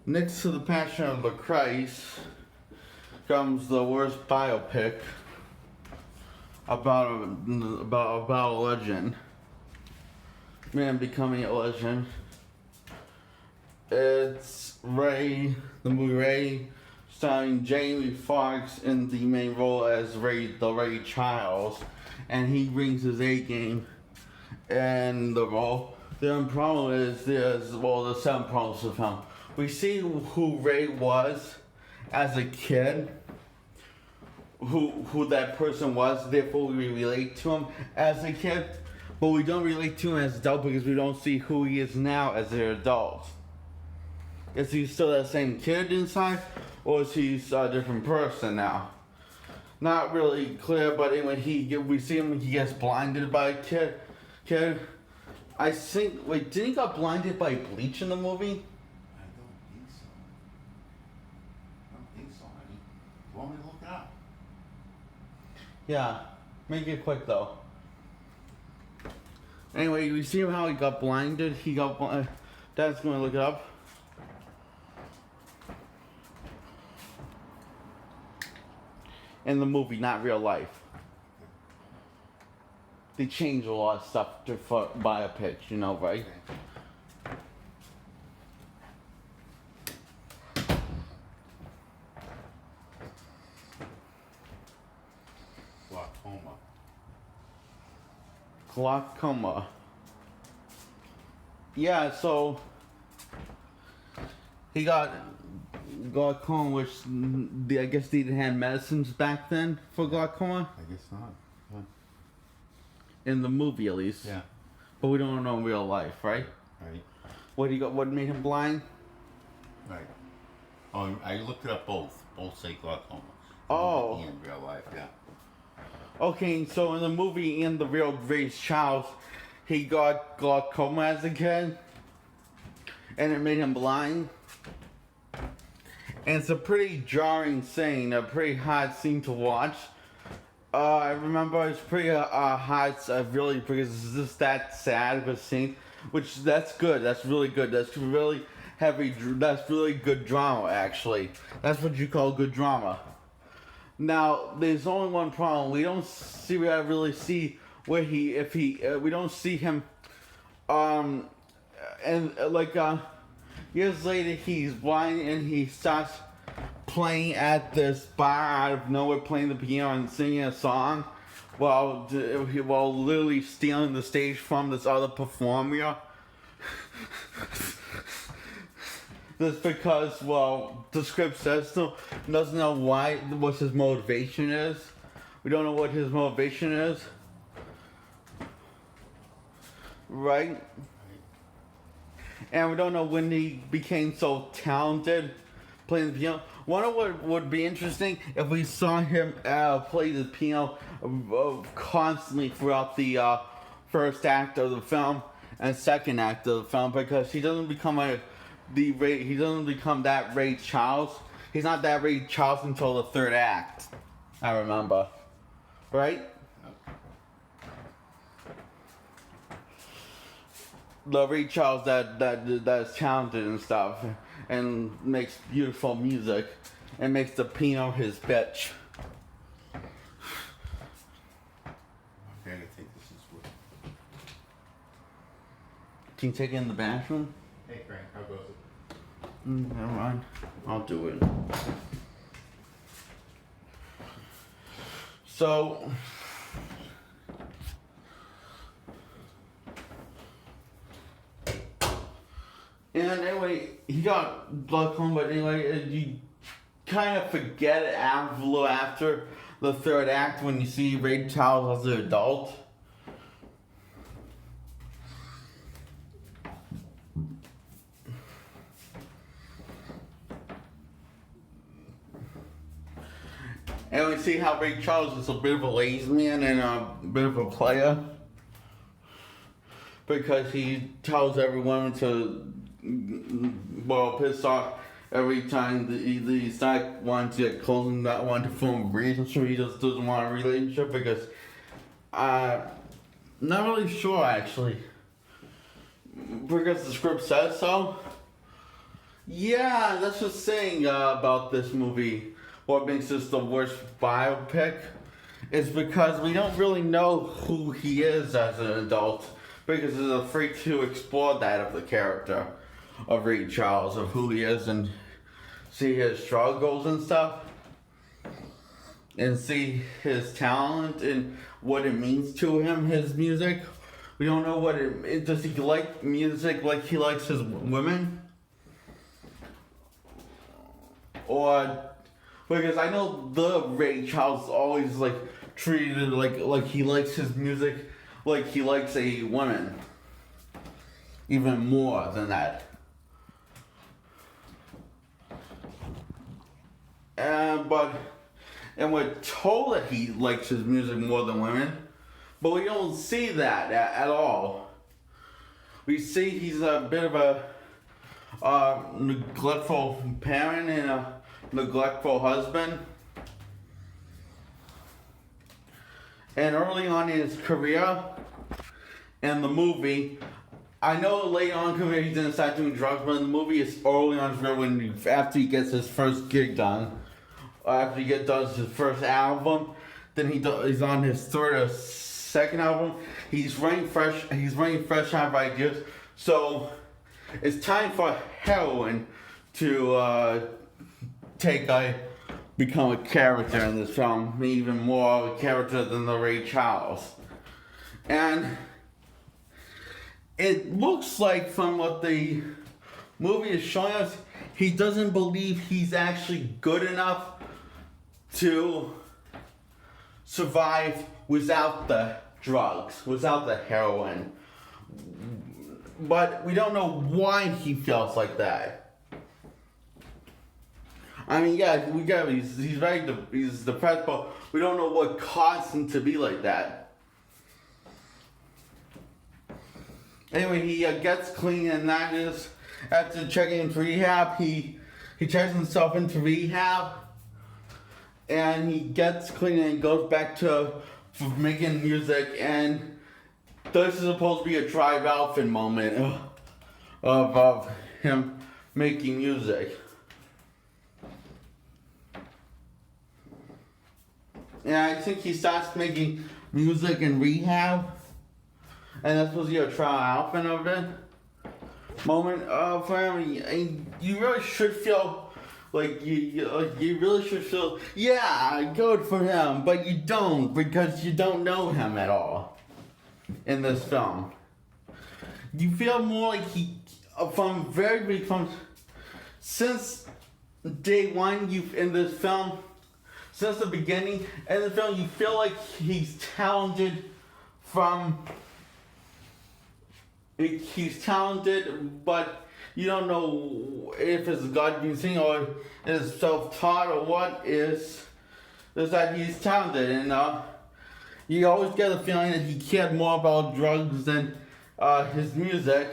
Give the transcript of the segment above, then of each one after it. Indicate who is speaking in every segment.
Speaker 1: Next to the Passion of the Christ comes the worst biopic about a legend, man becoming a legend. It's Ray, the movie Ray, starring Jamie Foxx in the main role as the Ray Charles, and he brings his A game and the role. The only problem is there's seven problems with him. We see who Ray was as a kid, who that person was, therefore we relate to him as a kid, but we don't relate to him as an adult because we don't see who he is now as an adult. Is he still that same kid inside, or is he a different person now? Not really clear, but anyway, we see him, he gets blinded by a kid. I think, didn't he got blinded by bleach in the movie?
Speaker 2: Want me to look it up?
Speaker 1: Yeah, make it quick though. Anyway, you see how he got blinded? Dad's gonna look it up. In the movie, not real life. They changed a lot of stuff for biopics, you know, right? Glaucoma. Yeah, so he got glaucoma, which I guess they didn't have medicines back then for glaucoma.
Speaker 2: I guess not.
Speaker 1: In the movie, at least.
Speaker 2: Yeah.
Speaker 1: But we don't know in real life, right?
Speaker 2: Right.
Speaker 1: What made him blind?
Speaker 2: Right. Oh, I looked it up both. Both say glaucoma.
Speaker 1: Oh.
Speaker 2: In real life, yeah.
Speaker 1: Okay, so in the movie, in the real Ray Charles, he got glaucoma as a kid, and it made him blind. And it's a pretty jarring scene, a pretty hard scene to watch. I remember it's pretty hard, really, because it's just that sad of a scene, which that's good. That's really good. That's really heavy. That's really good drama, actually. That's what you call good drama. Now, there's only one problem. We don't really see where we don't see him, years later he's blind and he starts playing at this bar out of nowhere, playing the piano and singing a song, while literally stealing the stage from this other performer. Just because, the script says so, doesn't know what his motivation is. We don't know what his motivation is. Right? And we don't know when he became so talented playing the piano. Wonder what would be interesting if we saw him play the piano constantly throughout the first act of the film and second act of the film, because he doesn't become that Ray Charles. He's not that Ray Charles until the third act, I remember. Right? The Ray Charles that's talented and stuff, and makes beautiful music, and makes the piano his bitch.
Speaker 2: Okay, I think this is what.
Speaker 1: Can you take it in the bathroom?
Speaker 2: Hey Frank, how goes it?
Speaker 1: Never mind. I'll do it. So, and anyway, he got glaucoma, but anyway, you kind of forget it a little after the third act when you see Ray Charles as an adult. And we see how Ray Charles is a bit of a lazy man and a bit of a player, because he tells everyone to piss off every time he's not wanting to get close and not wanting to form a relationship. He just doesn't want a relationship because not really sure actually, because the script says so. Yeah, that's just saying about this movie. What makes this the worst biopic is because we don't really know who he is as an adult because he's afraid to explore that of the character of Ray Charles, of who he is and see his struggles and stuff. And see his talent and what it means to him, his music. We don't know what it does. He like music like he likes his women, or because I know the Ray Charles always like treated like he likes his music like he likes a woman, even more than that. And we're told that he likes his music more than women, but we don't see that at all. We see he's a bit of a neglectful parent and a neglectful husband. And early on in his career, in the movie, I know later on in his career he didn't start doing drugs, but in the movie it's early on in his career after he gets his first gig done. After he does his first album, then he's on his third or second album. He's running fresh out of ideas. So it's time for heroin to become a character in this film, even more of a character than the Ray Charles. And it looks like from what the movie is showing us, he doesn't believe he's actually good enough to survive without the drugs, without the heroin. But we don't know why he feels like that. I mean, yeah, he's depressed, but we don't know what caused him to be like that. Anyway, he gets clean, and that is after checking into rehab. He checks himself into rehab. And he gets clean and goes back to making music, and this is supposed to be a Drive Outfit moment of him making music. And I think he starts making music in rehab, and that's supposed to be a triumphant of it moment for him. And you really should feel like you really should feel, yeah, good for him, but you don't because you don't know him at all in this film. You feel more like he, since day one, in this film, since the beginning, in the film, you feel like he's talented but you don't know if it's God using or is self-taught or what is that he's talented, and you always get the feeling that he cared more about drugs than his music,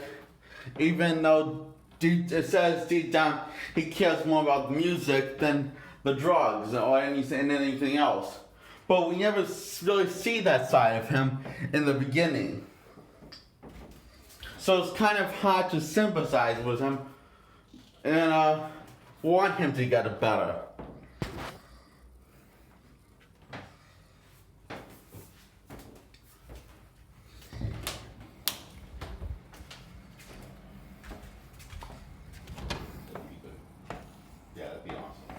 Speaker 1: even though it says deep down he cares more about music than the drugs or anything else. But we never really see that side of him in the beginning. So it's kind of hard to sympathize with him and want him to get it better.
Speaker 2: Yeah, that'd be awesome.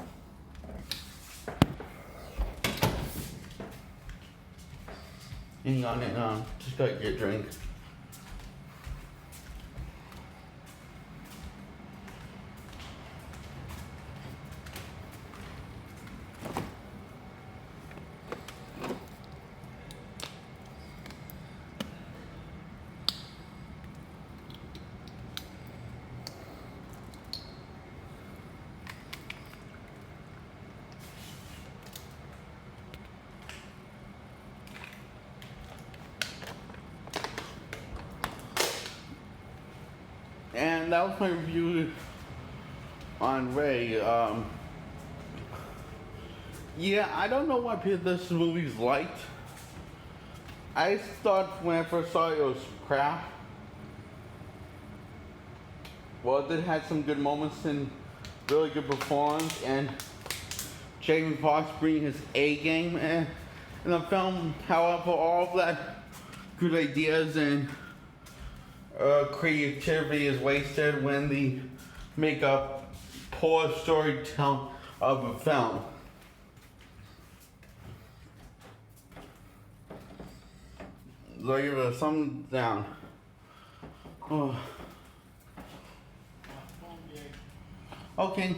Speaker 1: Hang on, just gotta get a drink. And that was my review on Ray. Yeah, I don't know why this movie's liked. I thought when I first saw it was crap. well, it did have some good moments and really good performance, and Jamie Foxx bringing his A game in the film. However, all of that good ideas and creativity is wasted when they make a poor storytelling of a film. So I give it a thumb down. Oh. Okay.